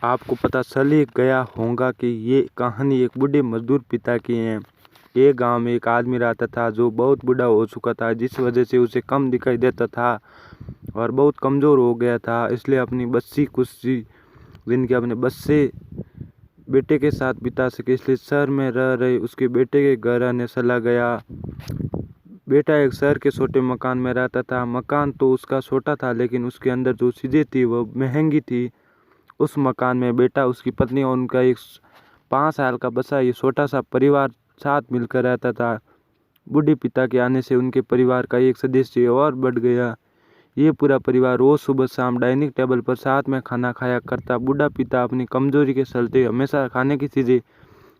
आपको पता चल ही गया होगा कि ये कहानी एक बूढ़े मजदूर पिता की है। एक गांव में एक आदमी रहता था जो बहुत बूढ़ा हो चुका था, जिस वजह से उसे कम दिखाई देता था और बहुत कमज़ोर हो गया था। इसलिए अपनी बच्ची कुछ दिन के अपने बच्चे बेटे के साथ बिता सके, इसलिए शहर में रह रहे उसके बेटे के घर आने चला गया। बेटा एक शहर के छोटे मकान में रहता था। मकान तो उसका छोटा था, लेकिन उसके अंदर जो चीज़ें थी वो महंगी थी। उस मकान में बेटा, उसकी पत्नी और उनका एक 5 साल का बच्चा, ये छोटा सा परिवार साथ मिलकर रहता था। बूढ़े पिता के आने से उनके परिवार का एक सदस्य और बढ़ गया। ये पूरा परिवार रोज सुबह शाम डाइनिंग टेबल पर साथ में खाना खाया करता। बूढ़ा पिता अपनी कमजोरी के चलते हमेशा खाने की चीज़ें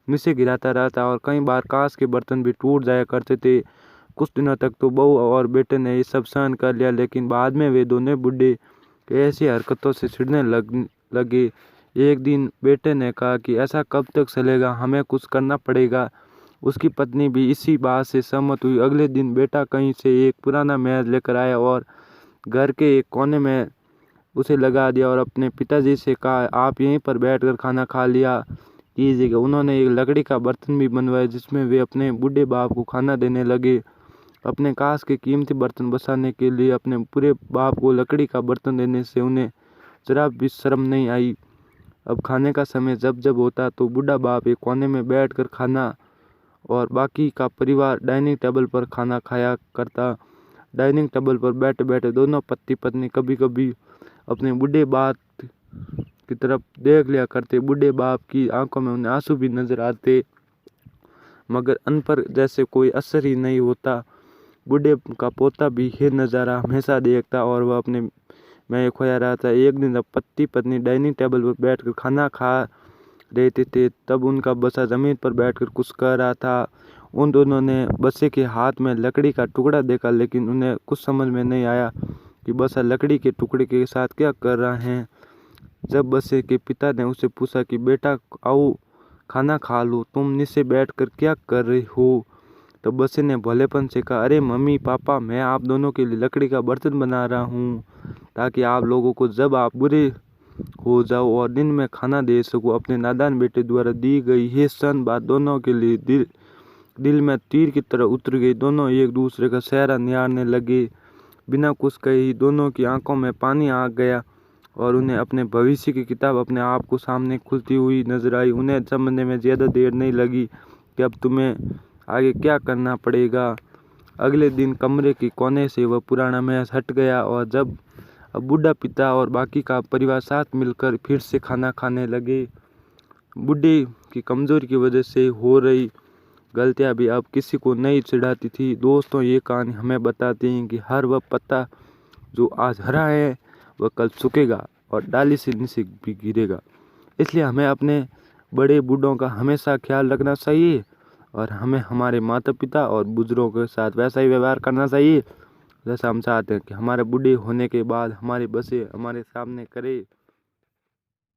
नीचे गिराता रहता और कई बार कांच के बर्तन भी टूट जाया करते थे। कुछ दिनों तक तो बहू और बेटे ने ये सब सहन कर लिया, लेकिन बाद में वे दोनों बूढ़े ऐसी हरकतों से चिढ़ने लगे। एक दिन बेटे ने कहा कि ऐसा कब तक चलेगा, हमें कुछ करना पड़ेगा। उसकी पत्नी भी इसी बात से सहमत हुई। अगले दिन बेटा कहीं से एक पुराना मेज लेकर आया और घर के एक कोने में उसे लगा दिया और अपने पिताजी से कहा, आप यहीं पर बैठकर खाना खा लिया कीजिएगा। उन्होंने एक लकड़ी का बर्तन भी बनवाया जिसमें वे अपने बूढ़े बाप को खाना देने लगे। अपने कांच के कीमती बर्तन बचाने के लिए अपने पूरे बाप को लकड़ी का बर्तन देने से उन्हें जरा भी शर्म नहीं आई। अब खाने का समय जब जब होता तो बूढ़ा बाप एक कोने में बैठकर खाना और बाकी का परिवार डाइनिंग टेबल पर खाना खाया करता। डाइनिंग टेबल पर बैठे बैठे दोनों पति पत्नी कभी कभी अपने बूढ़े बाप की तरफ देख लिया करते। बूढ़े बाप की आंखों में उन्हें आंसू भी नजर आते, मगर उन पर जैसे कोई असर ही नहीं होता। बूढ़े का पोता भी ये नज़ारा हमेशा देखता और वह अपने में खोया रहता। एक दिन जब पति पत्नी डाइनिंग टेबल पर बैठकर खाना खा रहे थे, तब उनका बच्चा ज़मीन पर बैठकर कुछ कर रहा था। उन दोनों ने बच्चे के हाथ में लकड़ी का टुकड़ा देखा, लेकिन उन्हें कुछ समझ में नहीं आया कि बच्चा लकड़ी के टुकड़े के साथ क्या कर रहा है। जब बच्चे के पिता ने उसे पूछा कि बेटा आओ खाना खा लो, तुम नीचे बैठकर क्या कर रहे हो, तो बच्चे ने भोलेपन से कहा, अरे मम्मी पापा, मैं आप दोनों के लिए लकड़ी का बर्तन बना रहा हूँ ताकि आप लोगों को जब आप बुरे हो जाओ और दिन में खाना दे सकूँ। अपने नादान बेटे द्वारा दी गई ये सन बात दोनों के लिए दिल में तीर की तरह उतर गई। दोनों एक दूसरे का चेहरा निहारने लगे। बिना कुछ कहे ही दोनों की आंखों में पानी आ गया और उन्हें अपने भविष्य की किताब अपने आप को सामने खुलती हुई नजर आई। उन्हें समझने में ज़्यादा देर नहीं लगी कि अब तुम्हें आगे क्या करना पड़ेगा। अगले दिन कमरे के कोने से वह पुराना मेज हट गया और जब अब बूढ़ा पिता और बाकी का परिवार साथ मिलकर फिर से खाना खाने लगे। बूढ़े की कमजोरी की वजह से हो रही गलतियां भी अब किसी को नहीं चिढ़ाती थी। दोस्तों, ये कहानी हमें बताती है कि हर वह पत्ता जो आज हरा है वह कल सूखेगा और डाली से नीचे भी गिरेगा। इसलिए हमें अपने बड़े बूढ़ों का हमेशा ख्याल रखना चाहिए और हमें हमारे माता पिता और बुजुर्गों के साथ वैसा ही व्यवहार करना चाहिए जैसा हम चाहते हैं कि हमारे बूढ़े होने के बाद हमारे बच्चे हमारे सामने करे।